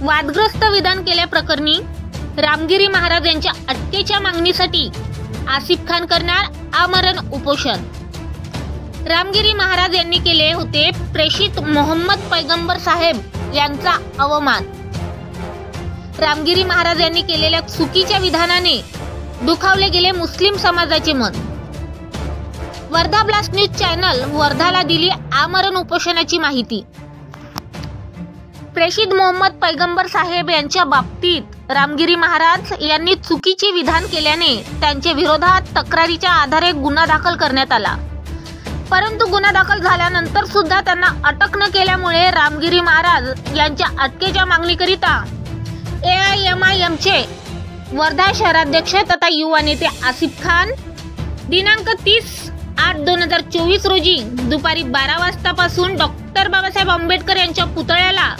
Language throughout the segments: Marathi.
वादग्रस्त विधान केल्याप्रकरणी रामगिरी महाराज यांच्या अटकेच्या मागणीसाठी आसिफ खान करणार आमरण उपोषण। रामगिरी महाराज यांनी केले होते प्रेषित मोहम्मद पैगंबर साहेब यांचा अवमान। रामगिरी महाराज यांनी केलेल्या चुकीच्या विधानाने दुखावले गेले मुस्लिम समाजाचे मन। वर्धा ब्लास्ट न्यूज चॅनल वर्धाला दिली आमरण उपोषणाची माहिती। प्रेषित मोहम्मद पैगंबर साहेब यांच्या बाबतीत रामगिरी महाराज यांनी चुकीचे विधान केल्याने त्यांच्या विरोधात तक्रारीच्या आधारे गुन्हा दाखल करण्यात आला, परंतु गुन्हा दाखल झाल्यानंतर सुद्धा त्यांना अटक न केल्यामुळे रामगिरी महाराज यांच्या अटकेच्या मागणीकरिता AIMIMचे वर्धा शहराध्यक्ष तथा युवा नेते आसिफ खान दिनांक 30/8/2024 रोजी दुपारी 12 वाजतापासून डॉक्टर बाबासाहेब आंबेडकर यांच्या पुतळ्याला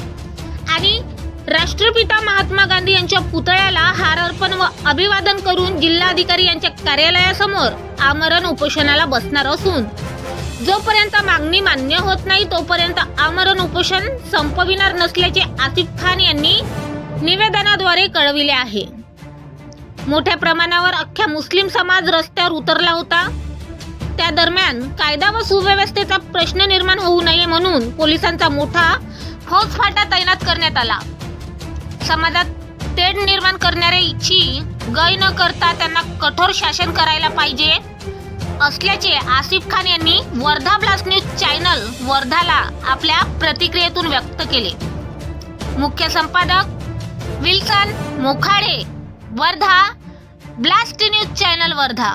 आणि राष्ट्रपिता महात्मा गांधी यांच्या पुतळ्याला हार अर्पण व अभिवादन करून जिल्हाधिकारी यांच्या कार्यालयासमोर आमरण उपोषणाला बसणार असून जोपर्यंत मागणी मान्य होत नाही तोपर्यंत आमरण उपोषण संपविणार नसल्याचे आसिफ खान यांनी निवेदनाद्वारे कळविले आहे। मोठ्या प्रमाणावर अख्ख्या मुस्लिम समाज रस्त्यावर उतरला होता। त्या दरम्यान कायदा व सुव्यवस्थेचा प्रश्न निर्माण होऊ नये म्हणून पोलिसांचा मोठा फौजफाटा तैनात करण्यात आला। समाजात तेढ निर्माण करणाऱ्याची गय न करता त्यांना कठोर शासन करायला पाहिजे असल्याचे आसिफ खान यांनी वर्धा ब्लास्ट न्यूज चॅनल वर्धाला आपल्या प्रतिक्रियेतून व्यक्त केले। मुख्य संपादक Wilson Mokhade, Wardha blast news channel Wardha.